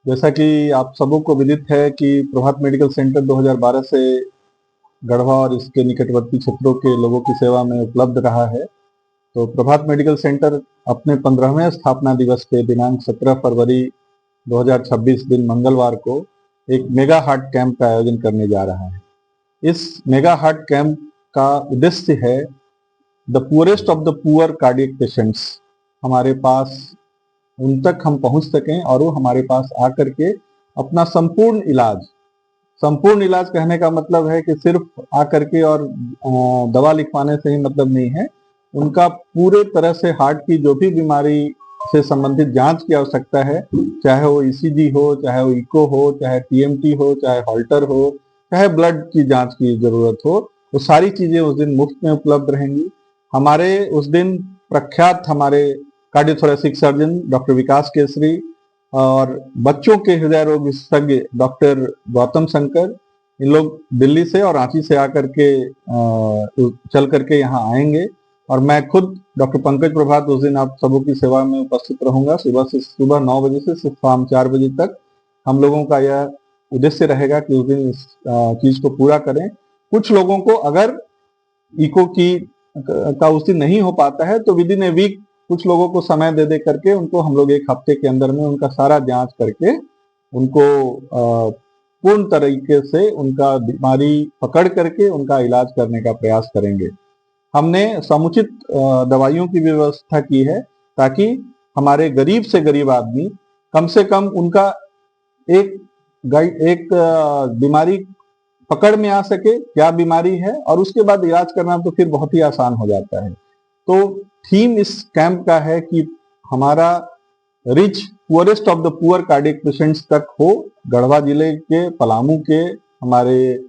जैसा कि आप सबों को विदित है कि प्रभात मेडिकल सेंटर 2012 से गढ़वा और इसके निकटवर्ती क्षेत्रों के लोगों की सेवा में उपलब्ध रहा है। तो प्रभात मेडिकल सेंटर अपने 15वें स्थापना दिवस पे दिनांक 17 फरवरी 2026 दिन मंगलवार को एक मेगा हार्ट कैंप का आयोजन करने जा रहा है। इस मेगा हार्ट कैंप का उद्देश्य है the poorest of the poor cardiac patients, हमारे पास उन तक हम पहुंच सकें और वो हमारे पास आकर के अपना संपूर्ण इलाज कहने का मतलब है कि सिर्फ आकर के और दवा लिखवाने से ही मतलब नहीं है। उनका पूरे तरह से हार्ट की जो भी बीमारी से संबंधित जांच की आवश्यकता है, चाहे वो ईसीजी हो, चाहे वो इको हो, चाहे टीएमटी हो, चाहे हॉल्टर हो, चाहे ब्लड की जांच की जरूरत हो, वो सारी चीजें उस दिन मुफ्त में उपलब्ध रहेंगी। हमारे उस दिन प्रख्यात हमारे कार्डियोथोरेसिक सर्जन डॉक्टर विकास केसरी और बच्चों के हृदय रोग विशेषज्ञ डॉक्टर गौतम शंकर, इन लोग दिल्ली से और रांची से आकर के चल करके यहाँ आएंगे और मैं खुद डॉक्टर पंकज प्रभात उस दिन आप सबों की सेवा में उपस्थित रहूंगा। सुबह 9 बजे से शाम 4 बजे तक हम लोगों का यह उद्देश्य रहेगा कि उस दिन इस चीज को पूरा करें। कुछ लोगों को अगर इको की का उस दिन नहीं हो पाता है तो विद इन ए वीक कुछ लोगों को समय दे करके उनको हम लोग एक हफ्ते के अंदर में उनका सारा जांच करके उनको पूर्ण तरीके से उनका बीमारी पकड़ करके उनका इलाज करने का प्रयास करेंगे। हमने समुचित दवाइयों की व्यवस्था की है ताकि हमारे गरीब से गरीब आदमी कम से कम उनका एक बीमारी पकड़ में आ सके, क्या बीमारी है, और उसके बाद इलाज करना तो फिर बहुत ही आसान हो जाता है। तो थीम इस कैंप का है कि हमारा rich poorest of the poor cardiac patients तक हो। गढ़वा जिले के, पलामू के, हमारे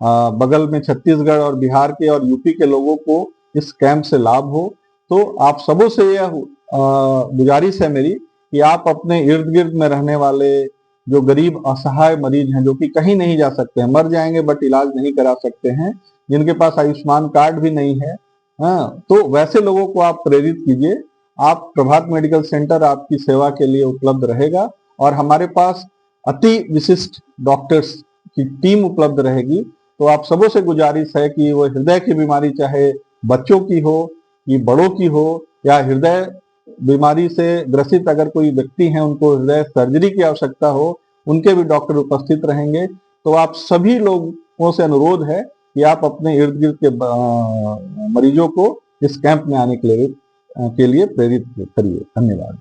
बगल में छत्तीसगढ़ और बिहार के और यूपी के लोगों को इस कैंप से लाभ हो। तो आप सबों से यह गुजारिश है मेरी कि आप अपने इर्द गिर्द में रहने वाले जो गरीब असहाय मरीज हैं, जो कि कहीं नहीं जा सकते हैं, मर जाएंगे बट इलाज नहीं करा सकते हैं, जिनके पास आयुष्मान कार्ड भी नहीं है, हाँ, तो वैसे लोगों को आप प्रेरित कीजिए। आप प्रभात मेडिकल सेंटर आपकी सेवा के लिए उपलब्ध रहेगा और हमारे पास अति विशिष्ट डॉक्टर्स की टीम उपलब्ध रहेगी। तो आप सबों से गुजारिश है कि वो हृदय की बीमारी चाहे बच्चों की हो कि बड़ों की हो, या हृदय बीमारी से ग्रसित अगर कोई व्यक्ति है, उनको हृदय सर्जरी की आवश्यकता हो, उनके भी डॉक्टर उपस्थित रहेंगे। तो आप सभी लोगों से अनुरोध है कि आप अपने इर्द गिर्द के मरीजों को इस कैंप में आने के लिए प्रेरित करिए। धन्यवाद।